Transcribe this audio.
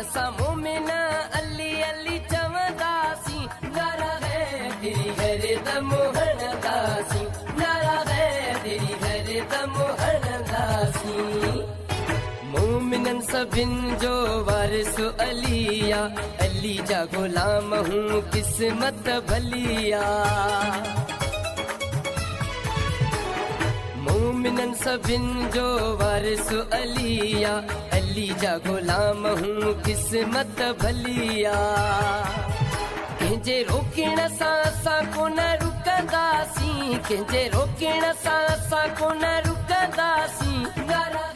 असां मोमिन अली अली चवंदासीं नारा है तेरी घर दम हणंदासीं नारा है तेरी घर दम हणंदासीं मोमिनन सभिन जो वारिस अलिया अली जा गुलाम हूँ किस्मत भलिया मोमिनन सभिन जो वारिस अलिया अली जा गुलाम हूँ किस्मत भलिया कंहिंजे रोकण सां असां कोन रुकंदासीं कंहिंजे रोकण सां असां कोन रुकंदासीं नारा